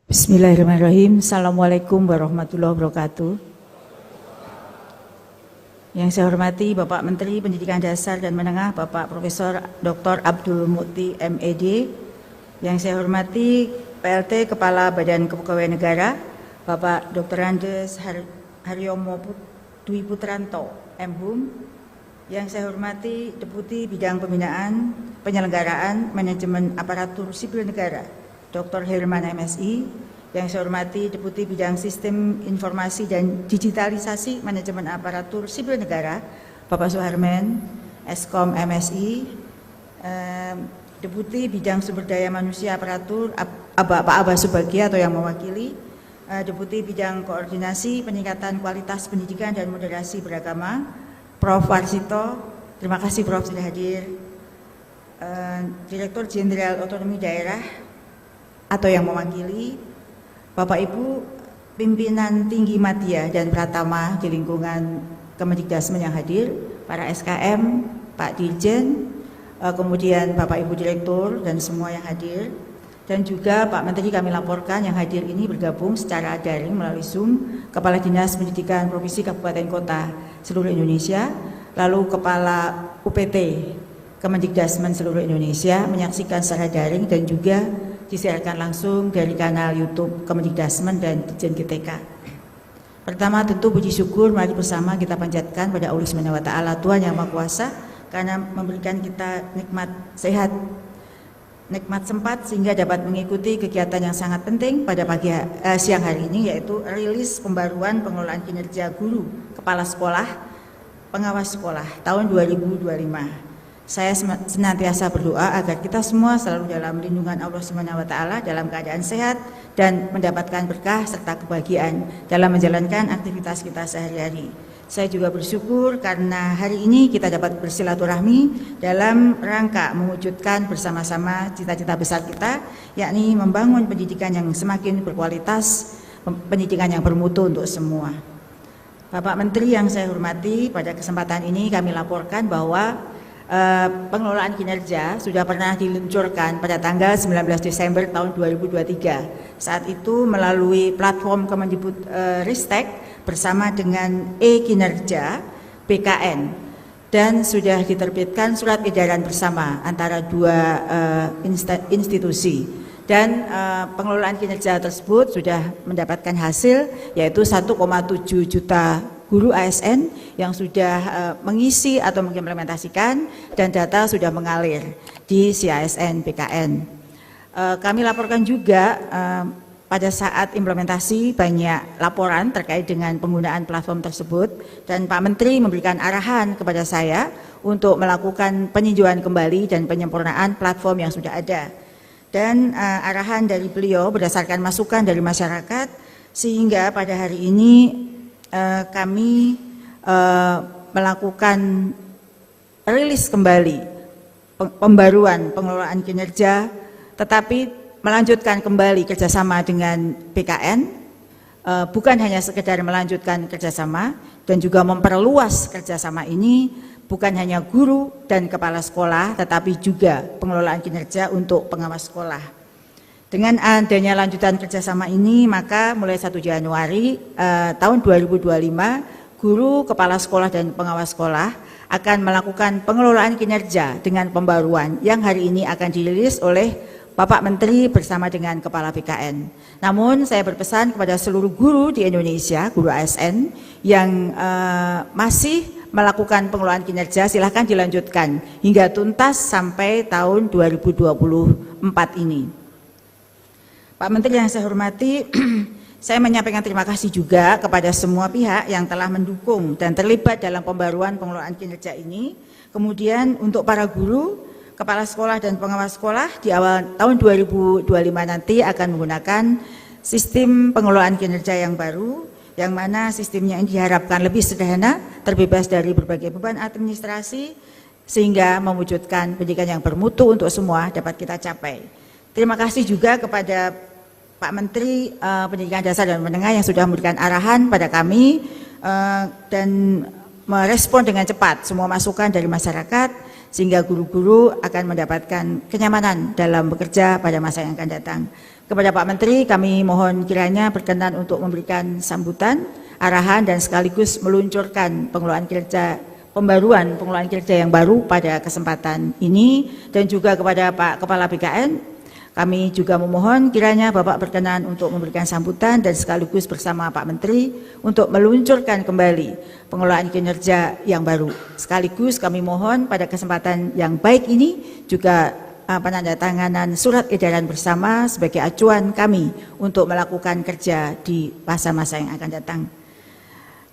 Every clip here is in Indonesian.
Bismillahirrahmanirrahim. Assalamualaikum warahmatullahi wabarakatuh. Yang saya hormati Bapak Menteri Pendidikan Dasar dan Menengah, Bapak Profesor Dr. Abdul Mukti MED. Yang saya hormati PLT Kepala Badan Kepegawaian Negara, Bapak Dr. Andes Haryomo Dwi Putranto, MHum. Yang saya hormati Deputi Bidang Pembinaan, Penyelenggaraan, Manajemen Aparatur Sipil Negara, Dr. Herman MSI. Yang saya hormati Deputi Bidang Sistem Informasi dan Digitalisasi Manajemen Aparatur Sipil Negara, Bapak Suharmen, Eskom MSI. Deputi Bidang Sumber Daya Manusia Aparatur, Pak Abah Subagia atau yang mewakili. Deputi Bidang Koordinasi Peningkatan Kualitas Pendidikan dan Moderasi Beragama, Prof. Warsito. Terima kasih Prof. sudah hadir. Direktur Jenderal Otonomi Daerah atau yang mewakili, Bapak Ibu pimpinan tinggi Madya dan Pratama di lingkungan Kemendikdasmen yang hadir, para SKM, Pak Dirjen, kemudian Bapak Ibu Direktur dan semua yang hadir, dan juga Pak Menteri kami laporkan yang hadir ini bergabung secara daring melalui Zoom, Kepala Dinas Pendidikan Provinsi Kabupaten Kota seluruh Indonesia, lalu Kepala UPT Kemendikdasmen seluruh Indonesia menyaksikan secara daring dan juga disiarkan langsung dari kanal YouTube Kemendikdasmen dan Ditjen GTK. Pertama tentu puji syukur mari bersama kita panjatkan pada Allah Subhanahu wa taala, Tuhan yang Maha Kuasa, karena memberikan kita nikmat sehat, nikmat sempat sehingga dapat mengikuti kegiatan yang sangat penting pada siang hari ini, yaitu rilis pembaruan pengelolaan kinerja guru, kepala sekolah, pengawas sekolah tahun 2025. Saya senantiasa berdoa agar kita semua selalu dalam lindungan Allah Subhanahu wa taala, dalam keadaan sehat dan mendapatkan berkah serta kebahagiaan dalam menjalankan aktivitas kita sehari-hari. Saya juga bersyukur karena hari ini kita dapat bersilaturahmi dalam rangka mewujudkan bersama-sama cita-cita besar kita, yakni membangun pendidikan yang semakin berkualitas, pendidikan yang bermutu untuk semua. Bapak Menteri yang saya hormati, pada kesempatan ini kami laporkan bahwa pengelolaan kinerja sudah pernah diluncurkan pada tanggal 19 Desember tahun 2023. Saat itu melalui platform Kemendikbud Ristek bersama dengan e-kinerja BKN, dan sudah diterbitkan surat edaran bersama antara dua institusi, dan pengelolaan kinerja tersebut sudah mendapatkan hasil, yaitu 1,7 juta guru ASN yang sudah mengisi atau mengimplementasikan, dan data sudah mengalir di CASN BKN. Kami laporkan juga pada saat implementasi banyak laporan terkait dengan penggunaan platform tersebut, dan Pak Menteri memberikan arahan kepada saya untuk melakukan peninjauan kembali dan penyempurnaan platform yang sudah ada. Dan arahan dari beliau berdasarkan masukan dari masyarakat, sehingga pada hari ini kami melakukan rilis kembali pembaruan pengelolaan kinerja, tetapi melanjutkan kembali kerjasama dengan BKN, bukan hanya sekedar melanjutkan kerjasama, dan juga memperluas kerjasama ini bukan hanya guru dan kepala sekolah, tetapi juga pengelolaan kinerja untuk pengawas sekolah. Dengan adanya lanjutan kerjasama ini, maka mulai 1 Januari tahun 2025, guru, kepala sekolah, dan pengawas sekolah akan melakukan pengelolaan kinerja dengan pembaruan yang hari ini akan dirilis oleh Bapak Menteri bersama dengan Kepala BKN. Namun saya berpesan kepada seluruh guru di Indonesia, guru ASN yang masih melakukan pengelolaan kinerja, silahkan dilanjutkan hingga tuntas sampai tahun 2024 ini. Pak Menteri yang saya hormati, saya menyampaikan terima kasih juga kepada semua pihak yang telah mendukung dan terlibat dalam pembaruan pengelolaan kinerja ini. Kemudian untuk para guru, kepala sekolah, dan pengawas sekolah di awal tahun 2025 nanti akan menggunakan sistem pengelolaan kinerja yang baru, yang mana sistemnya ini diharapkan lebih sederhana, terbebas dari berbagai beban administrasi, sehingga mewujudkan pendidikan yang bermutu untuk semua dapat kita capai. Terima kasih juga kepada Pak Menteri Pendidikan Dasar dan Menengah yang sudah memberikan arahan pada kami dan merespon dengan cepat semua masukan dari masyarakat, sehingga guru-guru akan mendapatkan kenyamanan dalam bekerja pada masa yang akan datang. Kepada Pak Menteri, kami mohon kiranya berkenan untuk memberikan sambutan, arahan, dan sekaligus meluncurkan pembaruan pengelolaan kinerja yang baru pada kesempatan ini. Dan juga kepada Pak Kepala BKN, kami juga memohon kiranya Bapak berkenan untuk memberikan sambutan dan sekaligus bersama Pak Menteri untuk meluncurkan kembali pengelolaan kinerja yang baru. Sekaligus kami mohon pada kesempatan yang baik ini juga penandatanganan surat edaran bersama sebagai acuan kami untuk melakukan kerja di masa-masa yang akan datang.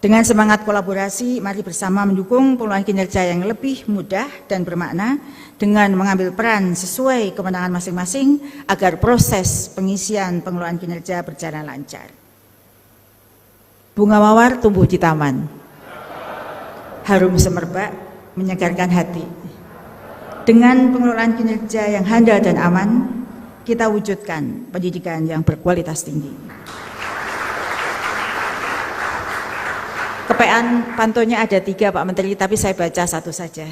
Dengan semangat kolaborasi, mari bersama mendukung pengelolaan kinerja yang lebih mudah dan bermakna dengan mengambil peran sesuai kewenangan masing-masing agar proses pengisian pengelolaan kinerja berjalan lancar. Bunga mawar tumbuh di taman, harum semerbak menyegarkan hati. Dengan pengelolaan kinerja yang handal dan aman, kita wujudkan pendidikan yang berkualitas tinggi. Kepean pantonya ada 3 Pak Menteri, tapi saya baca satu saja.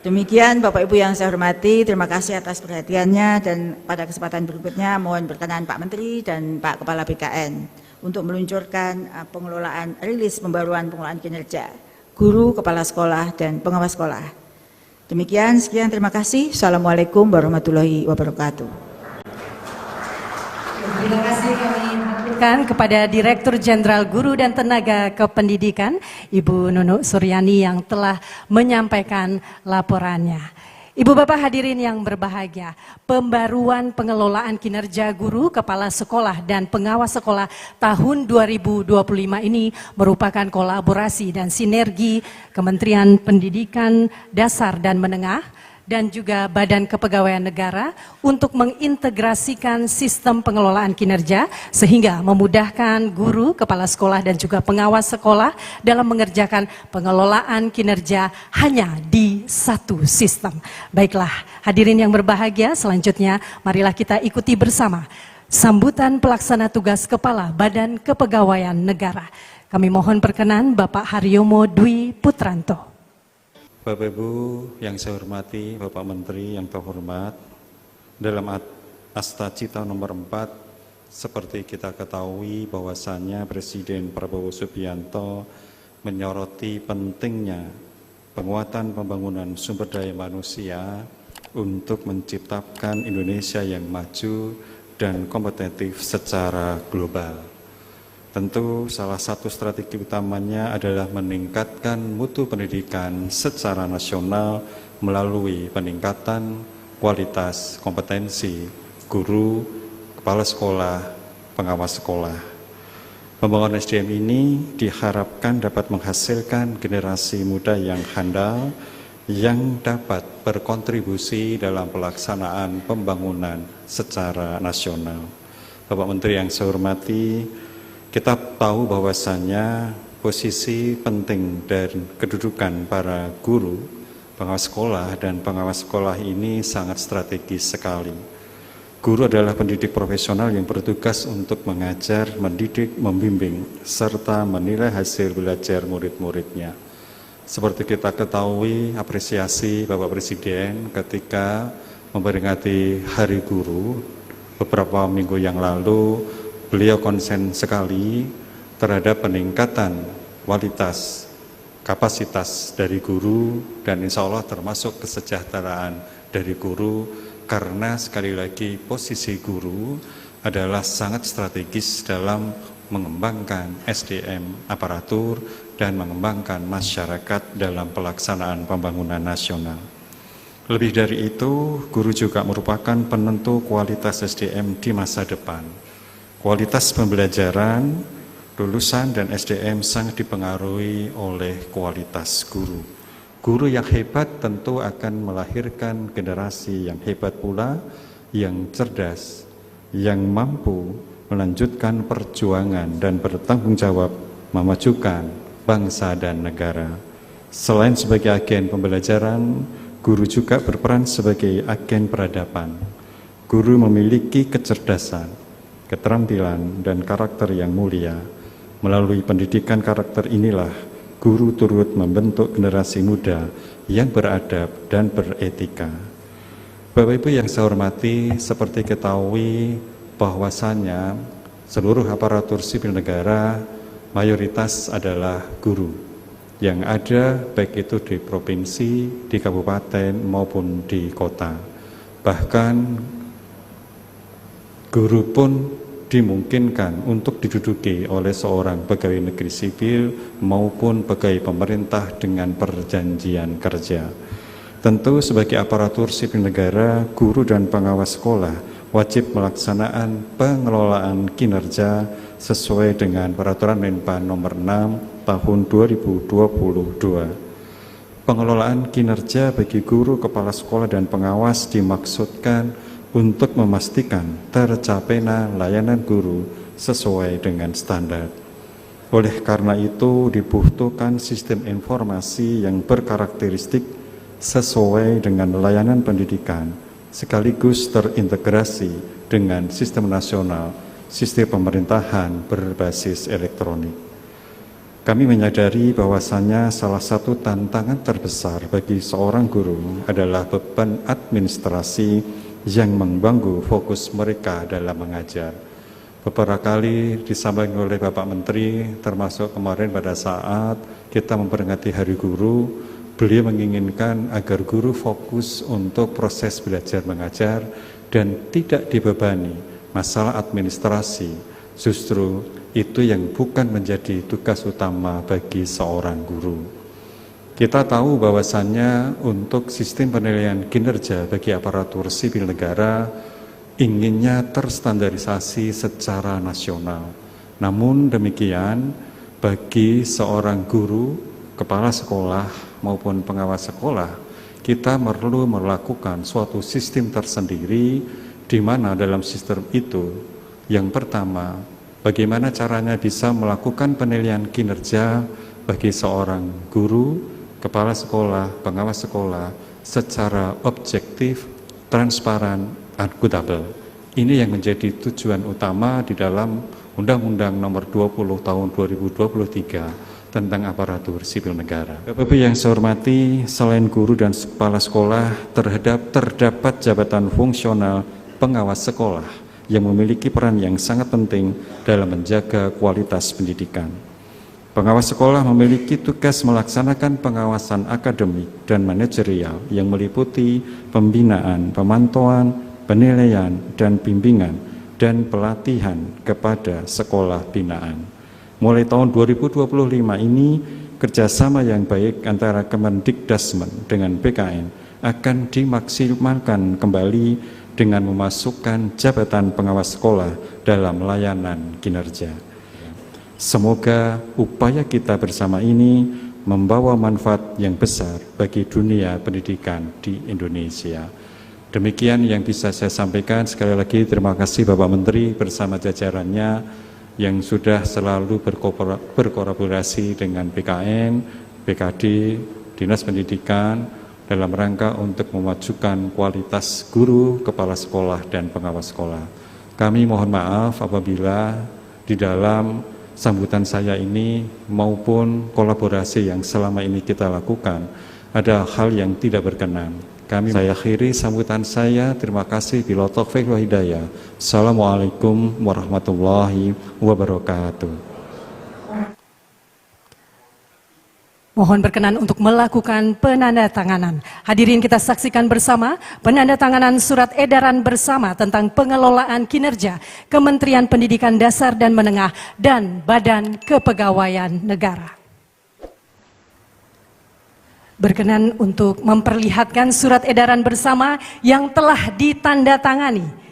Demikian Bapak Ibu yang saya hormati, terima kasih atas perhatiannya, dan pada kesempatan berikutnya mohon berkenan Pak Menteri dan Pak Kepala BKN untuk meluncurkan pengelolaan rilis pembaruan pengelolaan kinerja guru, kepala sekolah, dan pengawas sekolah. Demikian, sekian, terima kasih. Assalamualaikum warahmatullahi wabarakatuh. Terima kasih kami kepada Direktur Jenderal Guru dan Tenaga Kependidikan, Ibu Nunuk Suryani yang telah menyampaikan laporannya. Ibu Bapak hadirin yang berbahagia, pembaruan pengelolaan kinerja guru, kepala sekolah, dan pengawas sekolah tahun 2025 ini merupakan kolaborasi dan sinergi Kementerian Pendidikan Dasar dan Menengah dan juga Badan Kepegawaian Negara untuk mengintegrasikan sistem pengelolaan kinerja sehingga memudahkan guru, kepala sekolah, dan juga pengawas sekolah dalam mengerjakan pengelolaan kinerja hanya di satu sistem. Baiklah, hadirin yang berbahagia, selanjutnya marilah kita ikuti bersama sambutan pelaksana tugas Kepala Badan Kepegawaian Negara. Kami mohon perkenan Bapak Haryomo Dwi Putranto. Bapak Ibu yang saya hormati, Bapak Menteri yang terhormat, dalam Asta Cita nomor 4, seperti kita ketahui bahwasannya Presiden Prabowo Subianto menyoroti pentingnya penguatan pembangunan sumber daya manusia untuk menciptakan Indonesia yang maju dan kompetitif secara global. Tentu salah satu strategi utamanya adalah meningkatkan mutu pendidikan secara nasional melalui peningkatan kualitas kompetensi guru, kepala sekolah, pengawas sekolah. Pembangunan SDM ini diharapkan dapat menghasilkan generasi muda yang handal yang dapat berkontribusi dalam pelaksanaan pembangunan secara nasional. Bapak Menteri yang saya hormati, kita tahu bahwasannya posisi penting dan kedudukan para guru, pengawas sekolah, dan pengawas sekolah ini sangat strategis sekali. Guru adalah pendidik profesional yang bertugas untuk mengajar, mendidik, membimbing, serta menilai hasil belajar murid-muridnya. Seperti kita ketahui, apresiasi Bapak Presiden ketika memperingati Hari Guru beberapa minggu yang lalu, beliau konsen sekali terhadap peningkatan kualitas kapasitas dari guru dan insya Allah termasuk kesejahteraan dari guru, karena sekali lagi posisi guru adalah sangat strategis dalam mengembangkan SDM aparatur dan mengembangkan masyarakat dalam pelaksanaan pembangunan nasional. Lebih dari itu, guru juga merupakan penentu kualitas SDM di masa depan. Kualitas pembelajaran, lulusan, dan SDM sangat dipengaruhi oleh kualitas guru. Guru yang hebat tentu akan melahirkan generasi yang hebat pula, yang cerdas, yang mampu melanjutkan perjuangan dan bertanggung jawab memajukan bangsa dan negara. Selain sebagai agen pembelajaran, guru juga berperan sebagai agen peradaban. Guru memiliki kecerdasan, keterampilan, dan karakter yang mulia. Melalui pendidikan karakter inilah guru turut membentuk generasi muda yang beradab dan beretika. Bapak Ibu yang saya hormati, seperti ketahui bahwasannya seluruh aparatur sipil negara mayoritas adalah guru yang ada, baik itu di provinsi, di kabupaten maupun di kota. Bahkan guru pun dimungkinkan untuk diduduki oleh seorang pegawai negeri sipil maupun pegawai pemerintah dengan perjanjian kerja. Tentu sebagai aparatur sipil negara, guru dan pengawas sekolah wajib melaksanakan pengelolaan kinerja sesuai dengan Peraturan Menpan Nomor 6 Tahun 2022. Pengelolaan kinerja bagi guru, kepala sekolah, dan pengawas dimaksudkan untuk memastikan tercapainya layanan guru sesuai dengan standar. Oleh karena itu dibutuhkan sistem informasi yang berkarakteristik sesuai dengan layanan pendidikan, sekaligus terintegrasi dengan sistem nasional, sistem pemerintahan berbasis elektronik. Kami menyadari bahwasannya salah satu tantangan terbesar bagi seorang guru adalah beban administrasi yang mengganggu fokus mereka dalam mengajar. Beberapa kali disampaikan oleh Bapak Menteri, termasuk kemarin pada saat kita memperingati Hari Guru, beliau menginginkan agar guru fokus untuk proses belajar mengajar dan tidak dibebani masalah administrasi. Justru itu yang bukan menjadi tugas utama bagi seorang guru. Kita tahu bahwasannya untuk sistem penilaian kinerja bagi aparatur sipil negara inginnya terstandarisasi secara nasional. Namun demikian, bagi seorang guru, kepala sekolah maupun pengawas sekolah, kita perlu melakukan suatu sistem tersendiri di mana dalam sistem itu yang pertama, bagaimana caranya bisa melakukan penilaian kinerja bagi seorang guru, kepala sekolah, pengawas sekolah secara objektif, transparan, akuntabel. Ini yang menjadi tujuan utama di dalam Undang-Undang Nomor 20 Tahun 2023 tentang aparatur sipil negara. Bapak Ibu yang saya hormati, selain guru dan kepala sekolah, terdapat jabatan fungsional pengawas sekolah yang memiliki peran yang sangat penting dalam menjaga kualitas pendidikan. Pengawas sekolah memiliki tugas melaksanakan pengawasan akademik dan manajerial yang meliputi pembinaan, pemantauan, penilaian, dan bimbingan dan pelatihan kepada sekolah binaan. Mulai tahun 2025 ini, kerjasama yang baik antara Kemendikdasmen dengan BKN akan dimaksimalkan kembali dengan memasukkan jabatan pengawas sekolah dalam layanan kinerja. Semoga upaya kita bersama ini membawa manfaat yang besar bagi dunia pendidikan di Indonesia. Demikian yang bisa saya sampaikan. Sekali lagi terima kasih Bapak Menteri bersama jajarannya yang sudah selalu berkolaborasi dengan BKN, BKD, Dinas Pendidikan dalam rangka untuk memajukan kualitas guru, kepala sekolah, dan pengawas sekolah. Kami mohon maaf apabila di dalam sambutan saya ini maupun kolaborasi yang selama ini kita lakukan ada hal yang tidak berkenan. Saya akhiri sambutan saya. Terima kasih. Bila taufik wa hidayah. Assalamualaikum warahmatullahi wabarakatuh. Mohon berkenan untuk melakukan penandatanganan. Hadirin kita saksikan bersama penandatanganan surat edaran bersama tentang pengelolaan kinerja Kementerian Pendidikan Dasar dan Menengah dan Badan Kepegawaian Negara. Berkenan untuk memperlihatkan surat edaran bersama yang telah ditandatangani.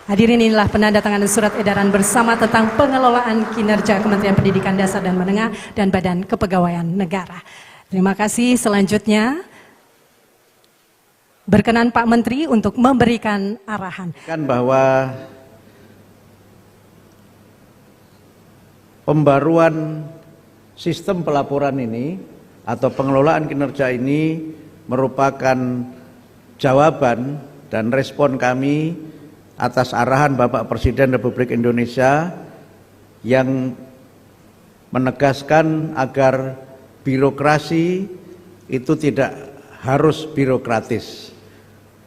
Hadirin, inilah penandatanganan surat edaran bersama tentang pengelolaan kinerja Kementerian Pendidikan Dasar dan Menengah dan Badan Kepegawaian Negara. Terima kasih. Selanjutnya berkenan Pak Menteri untuk memberikan arahan. Bahwa pembaruan sistem pelaporan ini atau pengelolaan kinerja ini merupakan jawaban dan respon kami atas arahan Bapak Presiden Republik Indonesia yang menegaskan agar birokrasi itu tidak harus birokratis,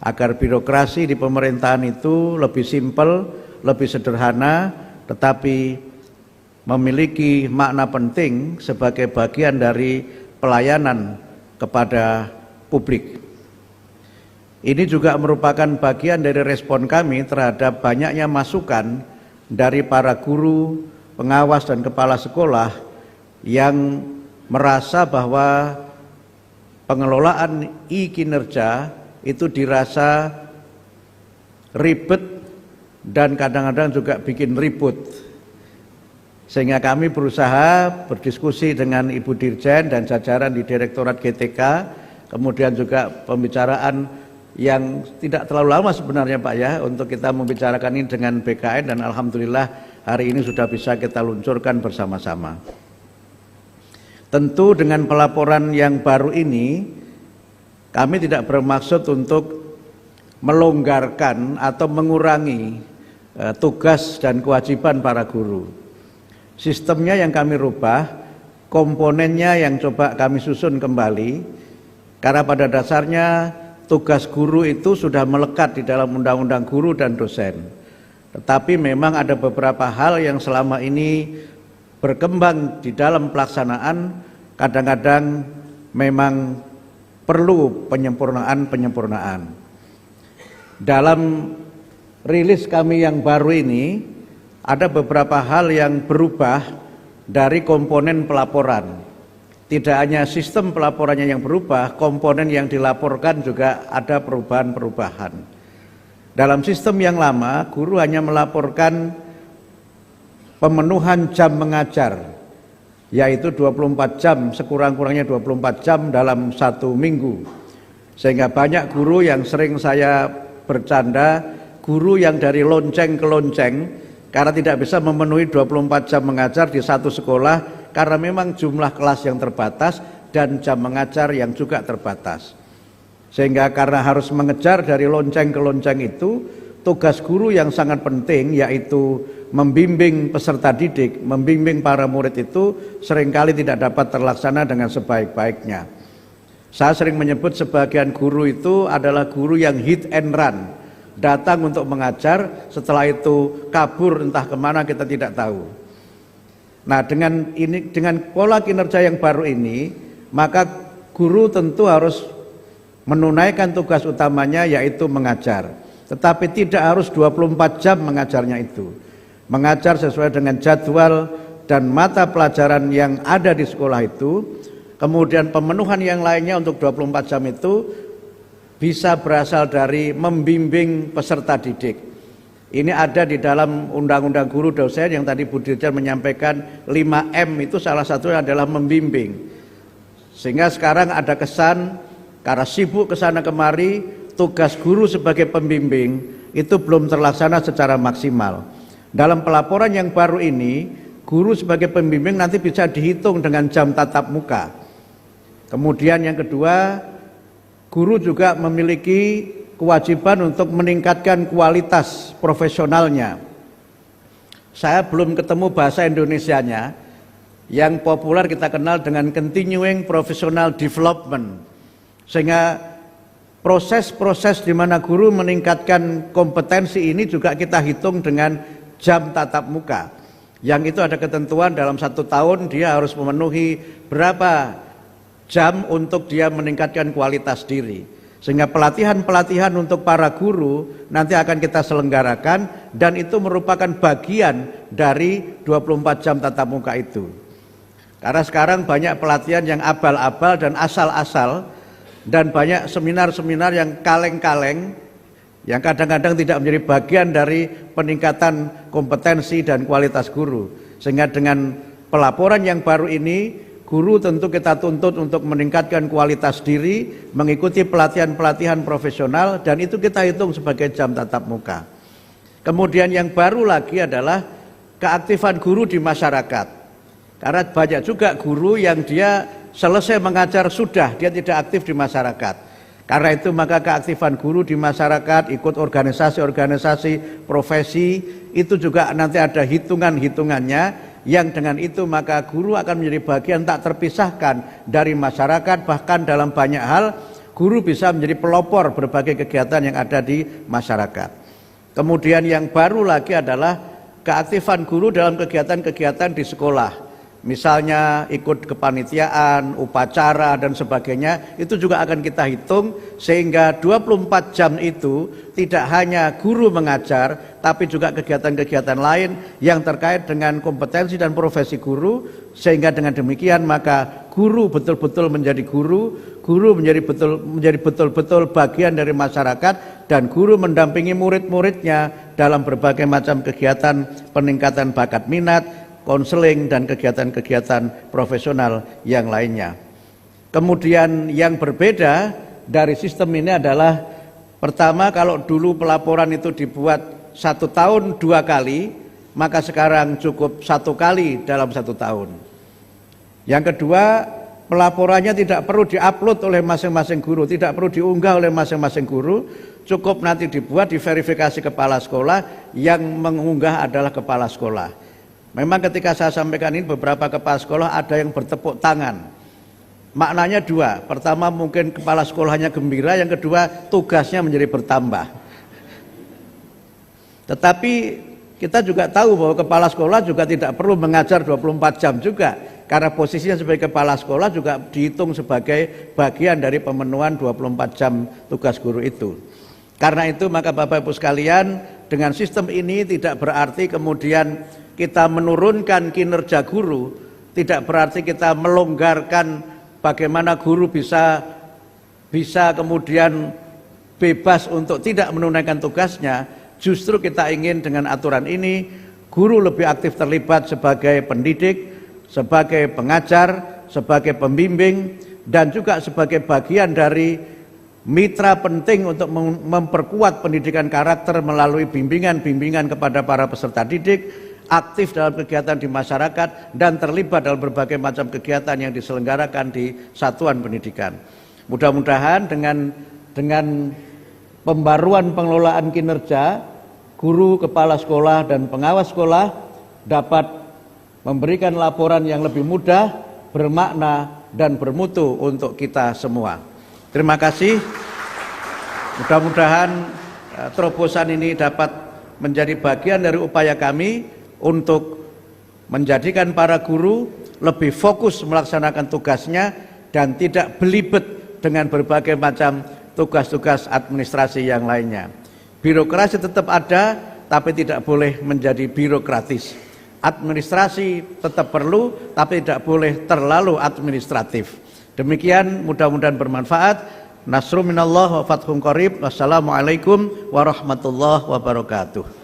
agar birokrasi di pemerintahan itu lebih simpel, lebih sederhana, tetapi memiliki makna penting sebagai bagian dari pelayanan kepada publik. Ini juga merupakan bagian dari respon kami terhadap banyaknya masukan dari para guru, pengawas dan kepala sekolah yang merasa bahwa pengelolaan e-kinerja itu dirasa ribet dan kadang-kadang juga bikin ribut. Sehingga kami berusaha berdiskusi dengan Ibu Dirjen dan jajaran di Direktorat GTK, kemudian juga pembicaraan yang tidak terlalu lama sebenarnya Pak ya, untuk kita membicarakan ini dengan BKN, dan alhamdulillah hari ini sudah bisa kita luncurkan bersama-sama. Tentu dengan pelaporan yang baru ini kami tidak bermaksud untuk melonggarkan atau mengurangi tugas dan kewajiban para guru. Sistemnya yang kami rubah, komponennya yang coba kami susun kembali, karena pada dasarnya tugas guru itu sudah melekat di dalam undang-undang guru dan dosen. Tetapi memang ada beberapa hal yang selama ini berkembang di dalam pelaksanaan, kadang-kadang memang perlu penyempurnaan. Dalam rilis kami yang baru ini, ada beberapa hal yang berubah dari komponen pelaporan. Tidak hanya sistem pelaporannya yang berubah, komponen yang dilaporkan juga ada perubahan-perubahan. Dalam sistem yang lama, guru hanya melaporkan pemenuhan jam mengajar, yaitu 24 jam, sekurang-kurangnya 24 jam dalam satu minggu. Sehingga banyak guru yang sering saya bercanda, guru yang dari lonceng ke lonceng, karena tidak bisa memenuhi 24 jam mengajar di satu sekolah, karena memang jumlah kelas yang terbatas dan jam mengajar yang juga terbatas. Sehingga karena harus mengejar dari lonceng ke lonceng itu, tugas guru yang sangat penting yaitu membimbing peserta didik, membimbing para murid itu seringkali tidak dapat terlaksana dengan sebaik-baiknya. Saya sering menyebut sebagian guru itu adalah guru yang hit and run, datang untuk mengajar, setelah itu kabur entah kemana kita tidak tahu. Nah, dengan pola kinerja yang baru ini, maka guru tentu harus menunaikan tugas utamanya yaitu mengajar. Tetapi tidak harus 24 jam mengajarnya itu. Mengajar sesuai dengan jadwal dan mata pelajaran yang ada di sekolah itu. Kemudian pemenuhan yang lainnya untuk 24 jam itu bisa berasal dari membimbing peserta didik. Ini ada di dalam Undang-Undang Guru Dosen yang tadi Bu Dirjen menyampaikan 5M itu salah satunya adalah membimbing. Sehingga sekarang ada kesan karena sibuk kesana kemari, tugas guru sebagai pembimbing itu belum terlaksana secara maksimal. Dalam pelaporan yang baru ini, guru sebagai pembimbing nanti bisa dihitung dengan jam tatap muka. Kemudian yang kedua, guru juga memiliki kewajiban untuk meningkatkan kualitas profesionalnya. Saya belum ketemu bahasa Indonesianya, yang populer kita kenal dengan continuing professional development. Sehingga proses-proses di mana guru meningkatkan kompetensi ini juga kita hitung dengan jam tatap muka. Yang itu ada ketentuan dalam 1 tahun dia harus memenuhi berapa jam untuk dia meningkatkan kualitas diri. Sehingga pelatihan-pelatihan untuk para guru nanti akan kita selenggarakan, dan itu merupakan bagian dari 24 jam tatap muka itu. Karena sekarang banyak pelatihan yang abal-abal dan asal-asal, dan banyak seminar-seminar yang kaleng-kaleng, yang kadang-kadang tidak menjadi bagian dari peningkatan kompetensi dan kualitas guru. Sehingga dengan pelaporan yang baru ini, guru tentu kita tuntut untuk meningkatkan kualitas diri, mengikuti pelatihan-pelatihan profesional, dan itu kita hitung sebagai jam tatap muka. Kemudian yang baru lagi adalah keaktifan guru di masyarakat. Karena banyak juga guru yang dia selesai mengajar sudah, dia tidak aktif di masyarakat. Karena itu maka keaktifan guru di masyarakat, ikut organisasi-organisasi profesi, itu juga nanti ada hitungan-hitungannya, yang dengan itu maka guru akan menjadi bagian tak terpisahkan dari masyarakat. Bahkan dalam banyak hal guru bisa menjadi pelopor berbagai kegiatan yang ada di masyarakat. Kemudian yang baru lagi adalah keaktifan guru dalam kegiatan-kegiatan di sekolah. Misalnya ikut kepanitiaan, upacara dan sebagainya, itu juga akan kita hitung sehingga 24 jam itu tidak hanya guru mengajar, tapi juga kegiatan-kegiatan lain yang terkait dengan kompetensi dan profesi guru, sehingga dengan demikian maka guru betul-betul menjadi guru menjadi betul-betul bagian dari masyarakat, dan guru mendampingi murid-muridnya dalam berbagai macam kegiatan peningkatan bakat minat, konseling dan kegiatan-kegiatan profesional yang lainnya. Kemudian yang berbeda dari sistem ini adalah, pertama, kalau dulu pelaporan itu dibuat 1 tahun 2 kali, maka sekarang cukup 1 kali dalam 1 tahun. Yang kedua, pelaporannya tidak perlu diupload oleh masing-masing guru, tidak perlu diunggah oleh masing-masing guru, cukup nanti dibuat, diverifikasi kepala sekolah, yang mengunggah adalah kepala sekolah. Memang ketika saya sampaikan ini, beberapa kepala sekolah ada yang bertepuk tangan. Maknanya 2, pertama mungkin kepala sekolahnya gembira, yang kedua tugasnya menjadi bertambah. Tetapi kita juga tahu bahwa kepala sekolah juga tidak perlu mengajar 24 jam juga, karena posisinya sebagai kepala sekolah juga dihitung sebagai bagian dari pemenuhan 24 jam tugas guru itu. Karena itu maka Bapak Ibu sekalian, dengan sistem ini tidak berarti kemudian kita menurunkan kinerja guru, tidak berarti kita melonggarkan bagaimana guru bisa kemudian bebas untuk tidak menunaikan tugasnya. Justru kita ingin dengan aturan ini guru lebih aktif terlibat sebagai pendidik, sebagai pengajar, sebagai pembimbing, dan juga sebagai bagian dari mitra penting untuk memperkuat pendidikan karakter melalui bimbingan-bimbingan kepada para peserta didik, aktif dalam kegiatan di masyarakat, dan terlibat dalam berbagai macam kegiatan yang diselenggarakan di satuan pendidikan. Mudah-mudahan dengan pembaruan pengelolaan kinerja, guru, kepala sekolah, dan pengawas sekolah dapat memberikan laporan yang lebih mudah, bermakna, dan bermutu untuk kita semua. Terima kasih. Mudah-mudahan terobosan ini dapat menjadi bagian dari upaya kami untuk menjadikan para guru lebih fokus melaksanakan tugasnya dan tidak belibet dengan berbagai macam tugas-tugas administrasi yang lainnya. Birokrasi tetap ada, tapi tidak boleh menjadi birokratis. Administrasi tetap perlu, tapi tidak boleh terlalu administratif. Demikian, mudah-mudahan bermanfaat. Nasrun minallah wa fathun qarib. Wassalamualaikum warahmatullahi wabarakatuh.